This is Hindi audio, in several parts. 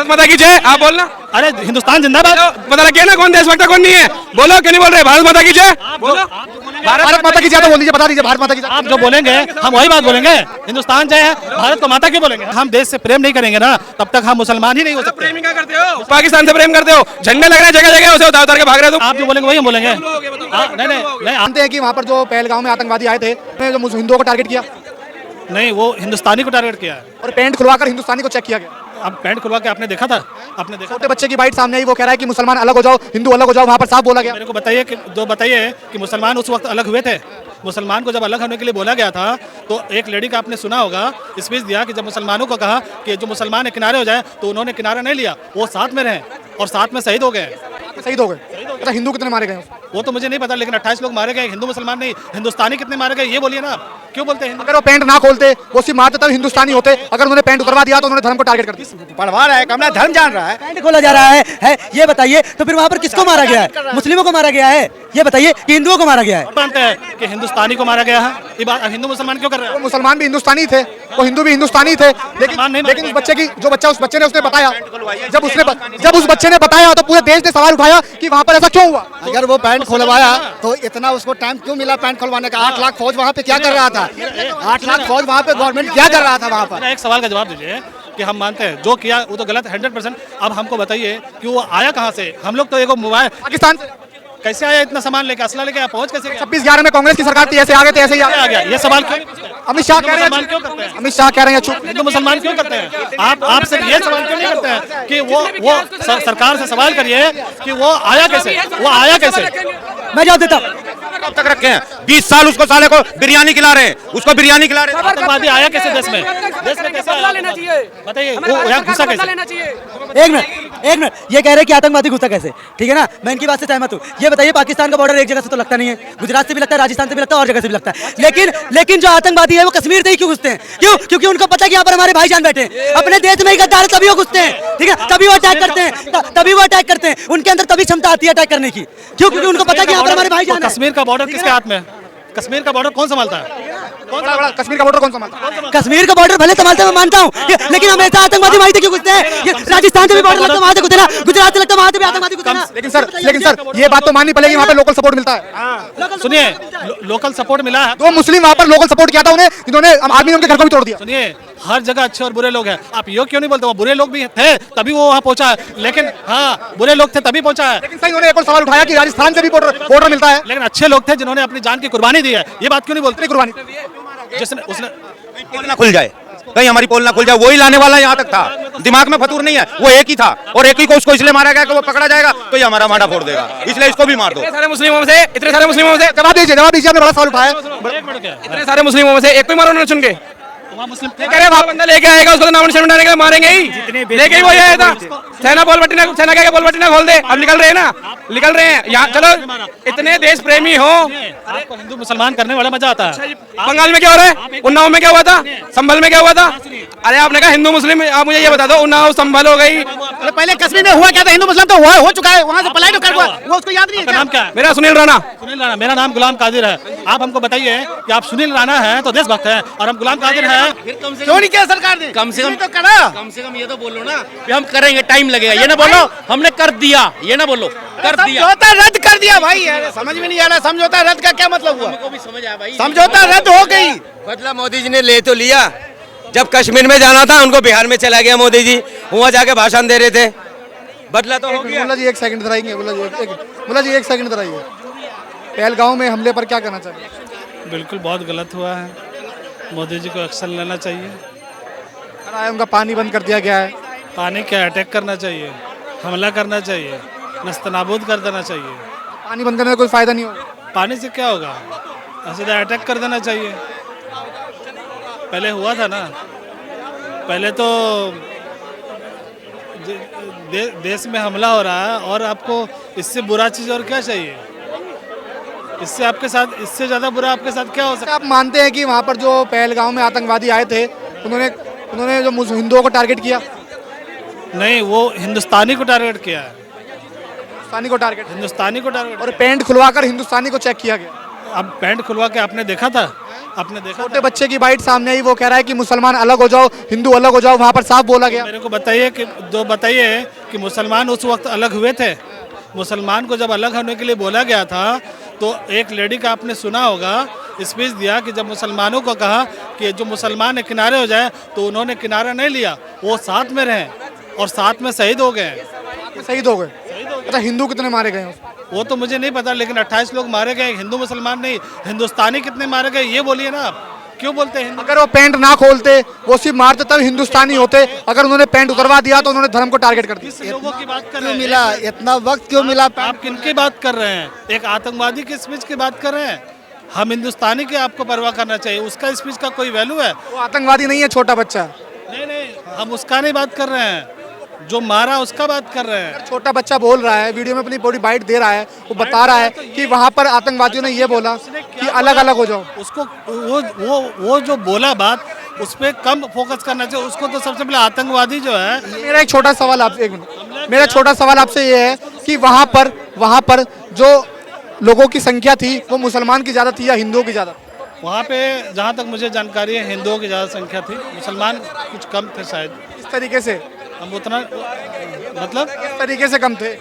भारत माता की जय। आप बोलना। अरे हिंदुस्तान जिंदाबाद। पता लग गया ना कौन देशभक्त है कौन नहीं है। बोलो क्यों नहीं बोल रहे? भारत माता की जय बोलो। भारत माता की जय तो बोल दीजिए, बता दीजिए भारत माता की जय। आप जो बोलेंगे हम वही बात बोलेंगे। हिंदुस्तान जय है, भारत को माता क्यों बोलेंगे? हम देश से प्रेम नहीं करेंगे ना, तब तक हम मुसलमान ही नहीं हो सकते। प्रेम ही क्या करते हो? पाकिस्तान से प्रेम करते हो? झंडे लग रहे हैं जगह जगह, उसे उतार उतार के भाग रहे हो। आप जो बोलेंगे वही हम बोलेंगे। नहीं नहीं नहीं, जानते हैं कि वहाँ पर जो पहलगाम में आतंकवादी आए थे, उन्होंने जो हिंदुओं को टारगेट किया नहीं, वो हिंदुस्तानी को टारगेट किया है। और पैंट खुलवाकर हिंदुस्तानी को चेक किया गया। अब पैंट खुलवा के आपने देखा था? आपने देखा? छोटे बच्चे की बाइट सामने आई, वो कह रहा है कि मुसलमान अलग हो जाओ, हिंदू अलग हो जाओ, वहाँ पर साफ बोला गया। मेरे को बताइए कि मुसलमान उस वक्त अलग हुए थे? मुसलमान को जब अलग होने के लिए बोला गया था तो एक लेडी का आपने सुना होगा स्पीच दिया कि जब मुसलमानों को कहा कि जो मुसलमान है किनारे हो जाए, तो उन्होंने किनारा नहीं लिया, वो साथ में रहे और साथ में शहीद हो गए। शहीद हो गए। अच्छा, हिंदू कितने मारे गए? वो तो मुझे नहीं पता, लेकिन 28 लोग मारे गए। हिंदू मुसलमान नहीं, हिंदुस्तानी कितने मारे गए ये बोलिए ना। क्यों बोलते हैं? अगर वो पैंट ना खोलते, वो सिर्फ मारते तब हिंदुस्तानी होते। अगर उन्होंने पैंट उतरवा दिया तो उन्होंने धर्म को टारगेट कर दिया। पढ़वा रहा है, अपना धर्म जान रहा है। पैंट खोला जा रहा है ये बताइए। तो फिर वहाँ पर किसको मारा गया है? मुस्लिमों को मारा गया है ये बताइए कि हिंदुओं को मारा गया है? मानते हैं कि हिंदुस्तानी को मारा गया है। ये बात हिंदू मुसलमान क्यों कर रहे वो हैं? मुसलमान भी हिंदुस्तानी थे, वो हिंदू भी हिंदुस्तानी थे, लेकिन उस बच्चे की उस बच्चे ने उसने बताया, जब उस बच्चे ने बताया तो पूरे देश ने सवाल उठाया कि वहाँ पर ऐसा क्यों हुआ। अगर वो पैंट खुलवाया तो इतना उसको टाइम क्यों मिला पैंट खुलवाने का? 8 लाख फौज वहाँ पे क्या कर रहा था? 8 लाख फौज वहाँ पे गवर्नमेंट क्या कर रहा था वहाँ पर? एक सवाल का जवाब दीजिए कि हम मानते हैं जो किया वो तो गलत 100%। अब हमको बताइए कि वो आया कहाँ से? हम लोग तो एक मोबाइल पाकिस्तान से कैसे आया? इतना सामान लेके, असला लेके आया, पहुंच कैसे गया? 26/11 में कांग्रेस की सरकार थी, ऐसे आगे थे ऐसे ही आ गया। ये सवाल क्यों? अमित शाह कह रहे मुसलमान क्यों करते हैं, हैं? अमित शाह कह रहे हैं चुप। हिंदू मुसलमान क्यों करते हैं? आप सिर्फ ये सवाल क्यों नहीं करते हैं कि वो सरकार से सवाल करिए कि वो आया कैसे? वो आया कैसे? मैं जवाब देता हूँ। कब तक रखे हैं? 20 साल उसको साले को बिरयानी खिला रहे हैं, उसको बिरयानी खिला रहे हैं। आतंकवादी आया कैसे देश में? देश में कैसे आया? बताइए, वो यहाँ घुसा कैसे? एक मिनट ये कह रहे हैं कि आतंकवादी घुसा कैसे? ठीक है ना, मैं इनकी बात से सहमत हूँ। ये बताइए, पाकिस्तान का बॉर्डर एक जगह से तो लगता नहीं है, गुजरात से भी लगता है, राजस्थान से भी लगता है, और जगह से भी लगता है। लेकिन जो आतंकवादी है वो कश्मीर से ही क्यों घुसते हैं? क्यों? क्योंकि उनको पता है कि यहाँ पर हमारे भाईजान बैठे हैं। अपने देश में ही गद्दार तभी वो घुसते हैं, ठीक है, तभी वो अटैक करते हैं, उनके अंदर तभी क्षमता आती है अटैक करने की। क्यों? क्योंकि उनको पता है कि यहाँ पर हमारे भाईजान हैं। कश्मीर का बॉर्डर किसके हाथ में है? कश्मीर का बॉर्डर कौन संभालता है? कश्मीर का बॉर्डर कौन संभालता है? कश्मीर का बॉर्डर भले संभालते मैं मानता हूँ, लेकिन हमेशा आतंकवादी वहीं से क्यों घुसते हैं? ये राजस्थान से भी बॉर्डर लगता है, वहाँ से घुसे ना, गुजरात से लगता है, वहाँ से भी आतंकवादी घुसे ना। लेकिन सर ये बात तो माननी पड़ेगी, वहाँ पे लोकल सपोर्ट मिलता है। सुनिए, लोकल सपोर्ट मिला है। 2 मुस्लिम वहाँ पर लोकल सपोर्ट किया था उन्हें, इन्होंने आर्मी ने उनके घर को भी तोड़ दिया। सुनिए, हर जगह अच्छे और बुरे लोग हैं। आप यो क्यों नहीं बोलते? वो बुरे लोग भी थे तभी वो वहाँ पहुंचा है, लेकिन हाँ बुरे लोग थे तभी पहुंचा है। लेकिन सही उन्होंने एक और सवाल उठाया कि राजस्थान से भी बॉर्डर मिलता है, लेकिन अच्छे लोग थे जिन्होंने अपनी जान की कुर्बानी दी है। ये बात क्यों नहीं बोलते? कुर्बानी जिसने उसने पोल ना खुल जाए, कहीं हमारी पोल ना खुल जाए, वही लाने वाला यहाँ तक था। दिमाग में फतूर नहीं है, वो एक ही था और एक ही को उसको इसलिए मारा गया कि वो पकड़ा जाएगा तो ये हमारा मांडा फोड़ देगा, इसलिए इसको भी मार दो। इतने सारे मुस्लिमों से जवाब दीजिए, आपने बड़ा सवाल उठाया। इतने सारे मुस्लिमों में से एक को मारो उन्होंने चुन के। मुस्लिम कह रहे वहाँ बंदा लेके आएगा उसको तो नाम निशान मिटाने के लिए मारेंगे ही, लेके ही वो आया था। सेना क्या बोल बट्टी ना खोल दे। अब निकल रहे हैं ना, निकल रहे हैं यहाँ। चलो इतने देश प्रेमी हो, आपको हिंदू मुसलमान करने वाला मजा आता है। बंगाल में क्या हो रहा है? उन्नाव में क्या हुआ था? संभल में क्या हुआ था? अरे आपने कहा हिंदू मुस्लिम, आप मुझे ये बता दो, उन्नाव संभल हो गई। पहले कश्मीर में हुआ क्या था? हिंदू मुस्लिम तो हो चुका है, वहाँ से पलायन कर हुआ, वो उसको याद नहीं आपका नाम क्या है? मेरा सुनील राणा। सुनील राणा। मेरा नाम गुलाम कादिर है। आप हमको बताइए कि आप सुनील राणा हैं तो देशभक्त हैं और हम गुलाम कादिर हैं, क्यों नहीं किया सरकार ने? कम से कम तो करा। कम से कम ये तो बोलो ना कि हम करेंगे, टाइम लगेगा। ये ना बोलो हमने कर दिया, ये ना बोलो कर दिया। समझौता रद्द कर दिया भाई, समझ में नहीं आ रहा समझौता रद्द का क्या मतलब हुआ? को भी समझ आया भाई, समझौता रद्द हो गई। बदला मोदी जी ने ले तो लिया। जब कश्मीर में जाना था उनको बिहार में चला गया मोदी जी, वहाँ जाके भाषण दे रहे थे, बदला तो हो गया। मुल्ला जी एक सेकंड इधर आएंगे। मुल्ला जी एक सेकंड इधर आइए। पहलगाम में हमले पर क्या कहना चाहिए? बिल्कुल बहुत गलत हुआ है, मोदी जी को एक्शन लेना चाहिए। उनका पानी बंद कर दिया गया है। पानी क्या, अटैक करना चाहिए, हमला करना चाहिए, नस्तनाबूद कर देना चाहिए। पानी बंद करने का कोई फायदा नहीं होगा। पानी से क्या होगा? सीधा अटैक कर देना चाहिए। पहले हुआ था ना, पहले तो देश में हमला हो रहा है और आपको इससे बुरा चीज़ और क्या चाहिए? इससे आपके साथ, इससे ज़्यादा बुरा आपके साथ क्या हो सकता है? आप मानते हैं कि वहाँ पर जो पहलगाम में आतंकवादी आए थे, उन्होंने जो हिंदुओं को टारगेट किया? नहीं, वो हिंदुस्तानी को टारगेट किया है। हिंदुस्तानी को टारगेट और और पैंट खुलवाकर हिंदुस्तानी को चेक किया गया। अब पैंट खुलवा के आपने देखा था? आपने देखा छोटे बच्चे की बाइट सामने आई, वो कह रहा है कि मुसलमान अलग हो जाओ, हिंदू अलग हो जाओ, वहां पर साफ बोला गया। मेरे को बताइए कि मुसलमान उस वक्त अलग हुए थे। मुसलमान को जब अलग होने के लिए बोला गया था तो एक लेडी का आपने सुना होगा, स्पीच दिया कि जब मुसलमानों को कहा कि जो मुसलमान है किनारे हो जाए, तो उन्होंने किनारा नहीं लिया, वो साथ में रहे और साथ में शहीद हो गए। शहीद हो गए। अच्छा, हिंदू कितने मारे गए हैं? वो तो मुझे नहीं पता, लेकिन 28 लोग मारे गए। हिंदू मुसलमान नहीं, हिंदुस्तानी कितने मारे गए ये बोलिए ना आप। क्यों बोलते हैं हिंदू? अगर वो पैंट ना खोलते, वो सिर्फ मारते, तब हिंदुस्तानी होते। अगर उन्होंने पैंट उतरवा दिया तो उन्होंने धर्म को टारगेट कर दिया। किस लोगों की बात कर क्यों रहे हैं? मिला इतना वक्त, क्यों मिला? आप किनकी बात कर रहे हैं? एक आतंकवादी की स्पीच की बात कर रहे हैं। हम हिंदुस्तानी की आपको परवाह करना चाहिए, उसका स्पीच का कोई वैल्यू है? वो आतंकवादी नहीं है, छोटा बच्चा। नहीं, हम उसका नहीं बात कर रहे हैं, जो मारा उसका बात कर रहे हैं। छोटा बच्चा बोल रहा है, वीडियो में अपनी पूरी बाइट दे रहा है, वो बता रहा है कि वहां पर आतंकवादियों ने ये बोला कि अलग अलग हो जाओ। उसको वो जो बोला बात, उस पर कम फोकस करना चाहिए। उसको तो सबसे पहले आतंकवादी जो है। मेरा एक छोटा सवाल आपसे, एक मिनट, मेरा छोटा सवाल आपसे ये है कि वहां पर जो लोगों की संख्या थी वो मुसलमान की ज्यादा थी या हिंदुओं की ज्यादा? वहाँ पे जहाँ तक मुझे जानकारी है, हिंदुओं की ज़्यादा संख्या थी, मुसलमान कुछ कम थे शायद। किस तरीके से? हम उतना मतलब किस तरीके से कम थे?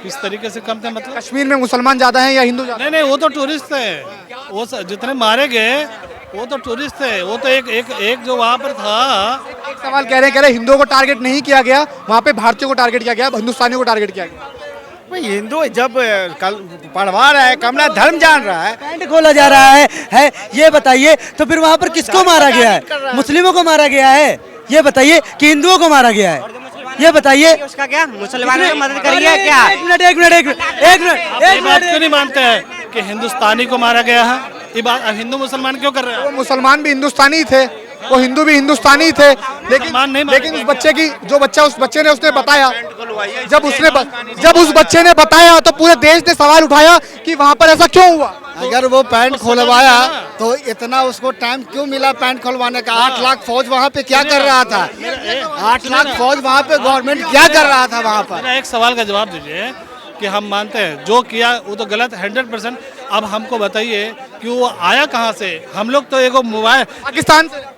किस तरीके से कम थे मतलब? कश्मीर में मुसलमान ज्यादा हैं या हिंदू ज्यादा? नहीं, वो तो टूरिस्ट थे। वो जितने मारे गए वो तो टूरिस्ट थे। वो तो एक जो वहाँ पर था। एक सवाल कह रहे हैं हिंदुओं को टारगेट नहीं किया गया, वहाँ पे भारतीयों को टारगेट किया गया, हिंदुस्तानियों को टारगेट किया गया। भाई हिंदू जब कल पढ़वा रहा है, कमला धर्म जान रहा है, पैंट खोला जा रहा है ये बताइए, तो फिर वहाँ पर किसको मारा गया है? मुस्लिमों को मारा गया है ये बताइए कि हिंदुओं को मारा गया है ये बताइए? उसका क्या, मुसलमानों की मदद करिए क्या? एक मिनट क्यों नहीं मानते हैं कि हिंदुस्तानी को मारा गया है? ये बात हिंदू मुसलमान क्यों कर रहे वो हैं? मुसलमान भी हिंदुस्तानी थे, वो हिंदू भी हिंदुस्तानी थे, लेकिन उस बच्चे ने उसने बताया, जब उस बच्चे ने बताया तो पूरे देश ने सवाल उठाया कि वहाँ पर ऐसा क्यों हुआ। अगर वो पैंट खोलवाया तो इतना उसको टाइम क्यों मिला पैंट खोलवाने का? 8 लाख फौज वहाँ पे क्या कर रहा था? 8 लाख फौज वहाँ पे गवर्नमेंट क्या कर रहा था वहाँ पर? मेरा एक सवाल का जवाब दीजिए कि हम मानते हैं जो किया वो तो गलत 100%। अब हमको बताइए कि वो आया कहाँ से? हम लोग तो एगो मोबाइल पाकिस्तान से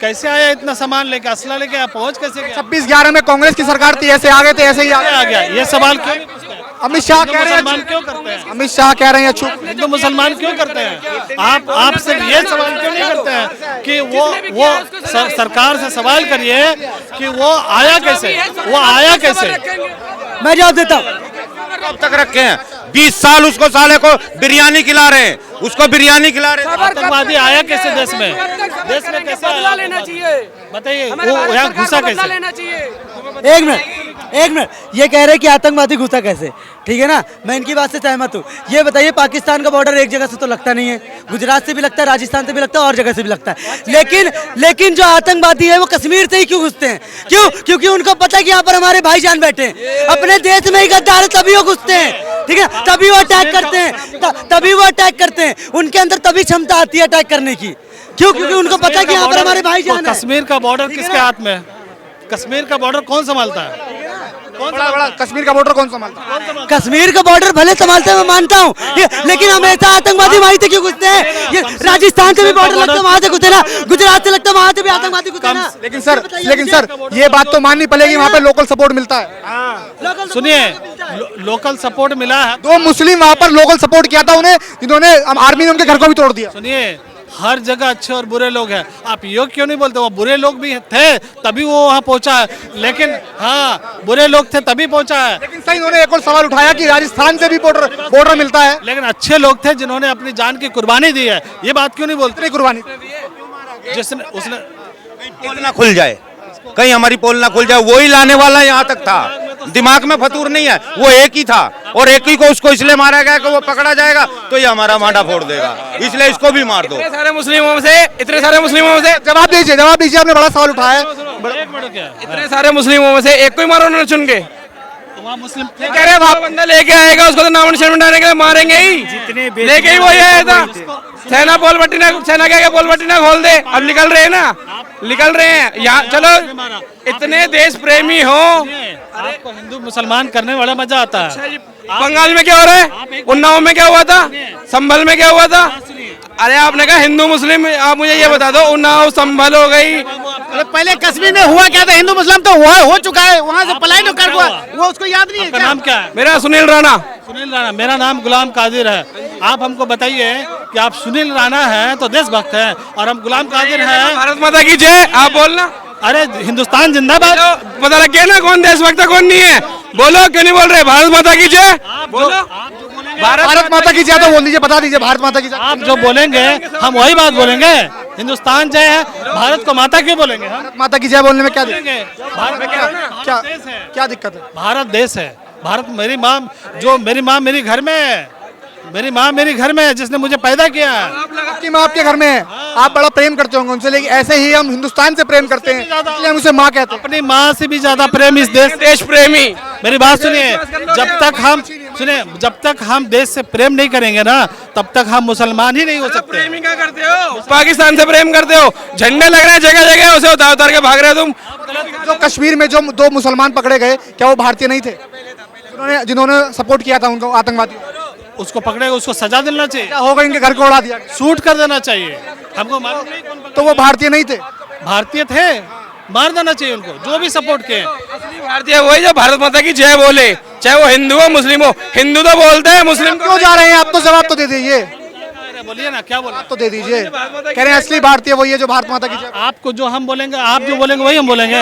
कैसे आया? इतना सामान लेके, असला लेके आया, पहुँच कैसे गया? 26/11 में कांग्रेस की सरकार थी, ऐसे आ गए थे, ऐसे ही आ गया। ये सवाल क्यों नहीं पूछते? अमित शाह कह रहे मुसलमान हैं, क्यों करते हैं? अमित शाह कह रहे हैं चुप। हिंदू मुसलमान क्यों करते हैं? आप सिर्फ ये सवाल क्यों नहीं करते हैं कि वो सरकार से सवाल करिए कि वो आया कैसे? वो आया कैसे? मैं जवाब देता हूँ। कब तक रखे हैं? 20 साल उसको साले को बिरयानी खिला रहे हैं, उसको बिरयानी खिला रहे हैं। आतंकवादी आया कैसे देश में? देश में कैसे आया? लेना चाहिए, बताइए, वो यहाँ घुसा कैसे? लेना चाहिए। एक मिनट, ये कह रहे हैं कि आतंकवादी घुसा कैसे? ठीक है ना, मैं इनकी बात से सहमत हूँ। ये बताइए, पाकिस्तान का बॉर्डर एक जगह से तो लगता नहीं है, गुजरात से भी लगता है, राजस्थान से भी लगता है, और जगह से भी लगता है। लेकिन जो आतंकवादी है वो कश्मीर से ही क्यों घुसते हैं? क्यों? क्योंकि उनको पता है कि यहाँ पर हमारे भाईजान बैठे हैं। अपने देश में ही गद्दार है, तभी वो घुसते हैं। ठीक है, तभी वो अटैक करते हैं, उनके अंदर तभी क्षमता आती है अटैक करने की। क्यों? क्योंकि उनको पता है कि यहाँ पर हमारे भाईजान है। कश्मीर का बॉर्डर किसके हाथ में है? कश्मीर का बॉर्डर कौन संभालता है? बड़ा कश्मीर का बॉर्डर कौन संभालता है? कश्मीर का बॉर्डर भले संभालते हैं, मैं मानता हूँ, लेकिन हमेशा आतंकवादी वहीं से क्यों घुसते हैं? ये राजस्थान से भी बॉर्डर लगता है, वहां से घुसे ना, गुजरात से लगता है, वहां से भी आतंकवादी घुसे ना। लेकिन सर ये बात तो माननी पड़ेगी, वहाँ पे लोकल सपोर्ट मिलता है। सुनिए, लोकल सपोर्ट मिला है। 2 मुस्लिम वहाँ पर लोकल सपोर्ट किया था उन्हें, जिन्होंने आर्मी ने उनके घर को भी तोड़ दिया। सुनिए, हर जगह अच्छे और बुरे लोग हैं। आप ये क्यों नहीं बोलते? वो बुरे लोग भी थे तभी वो वहाँ पहुँचा है। लेकिन हाँ, बुरे लोग थे तभी पहुँचा है। लेकिन सही, उन्होंने एक और सवाल उठाया कि राजस्थान से भी बॉर्डर मिलता है। लेकिन अच्छे लोग थे जिन्होंने अपनी जान की कुर्बानी दी है। ये बात क्यों नहीं बोलते? कुर्बानी जिसने उसने पोल ना खुल जाए, कहीं हमारी पोल ना खुल जाए, वही लाने वाला यहाँ तक था। दिमाग में फतूर नहीं है, वो एक ही था और एक ही को उसको इसलिए मारा गया कि वो पकड़ा जाएगा तो ये हमारा मांडा फोड़ देगा, इसलिए इसको भी मार दो। इतने सारे मुस्लिमों से जवाब दीजिए, आपने बड़ा सवाल उठाया है। इतने सारे मुस्लिमों में से एक को ही मारो उन्होंने चुन के। वहाँ मुस्लिम कह रहे वहाँ बंदा लेके आएगा, उसको तो नाम निशान मिटाने के लिए मारेंगे ही। लेके ही वो आया था। सेना क्या पोल बट्टी ना खोल दे। अब निकल रहे हैं यहाँ। चलो, इतने देश प्रेमी हो। आपको हिंदू मुसलमान करने वाला मजा आता है। बंगाल में क्या हो रहा है? उन्नाव में क्या हुआ था? संभल में क्या हुआ था? अरे आपने कहा हिंदू मुस्लिम, आप मुझे ये बता दो उन्नाव संभल हो गई, अरे पहले कश्मीर में हुआ क्या था? हिंदू मुस्लिम तो हुआ हो चुका है, वहाँ से पलायन तो कर हुआ, वो उसको याद नहीं है आपका क्या? नाम क्या है? मेरा सुनील राणा। सुनील राणा। मेरा नाम गुलाम कादिर है। आप हमको बताइए कि आप सुनील राणा हैं तो देशभक्त हैं और हम गुलाम कादिर हैं। भारत माता की जय, आप बोलना। अरे हिंदुस्तान जिंदाबाद। पता लग गया ना कौन देशभक्त है कौन नहीं है, बोलो क्यों नहीं बोल रहे? भारत माता की जय बोलो। भारत माता की जय तो बोल दीजिए, बता दीजिए भारत माता की जय। आप जो बोलेंगे हम वही बात बोलेंगे। हिंदुस्तान जय है, भारत को माता क्यों बोलेंगे हम? भारत माता की जय बोलने में क्या दिक्कत बोलेंगे। भारत में क्या देश है? क्या दिक्कत है? भारत देश है। भारत मेरी माँ, जो मेरी माँ मेरी घर में है, मेरी माँ मेरी घर में है, जिसने मुझे पैदा किया है। आपकी माँ आपके घर में है, आप बड़ा प्रेम करते होंगे उनसे, लेकिन ऐसे ही हम हिंदुस्तान से प्रेम करते हैं, इसलिए हम उसे माँ कहते हैं। अपनी माँ से भी ज्यादा प्रेम इस देश प्रेमी। मेरी बात सुनिए, जब तक हम देश से प्रेम नहीं करेंगे ना, तब तक हम मुसलमान ही नहीं हो सकते। प्रेमी क्या करते हो? पाकिस्तान से प्रेम करते हो, झंडे लग रहे हैं जगह जगह, उसे उतार उतार के भाग रहे हो तुम। जो कश्मीर में जो 2 मुसलमान पकड़े गए, क्या वो भारतीय नहीं थे जिन्होंने सपोर्ट किया था उनको, आतंकवादी? उसको पकड़ेगा, उसको सजा देना चाहिए। क्या होगा, इनके घर को उड़ा दिया, शूट कर देना चाहिए। हमको मालूम नहीं कौन पकड़ा। तो वो भारतीय नहीं थे? भारतीय थे, मार देना चाहिए उनको, जो भी सपोर्ट किए। भारतीय वही जो भारत माता की जय बोले, चाहे वो हिंदू हो मुस्लिम हो। हिंदू तो बोलते हैं, मुस्लिम क्यों जा रहे हैं आप? तो जवाब तो दे दीजिए, बोलिए ना, क्या बोला? तो दे दीजिए। कह रहे हैं असली भारतीय वही है जो भारत माता की जय। आपको जो हम बोलेंगे, आप जो बोलेंगे वही हम बोलेंगे।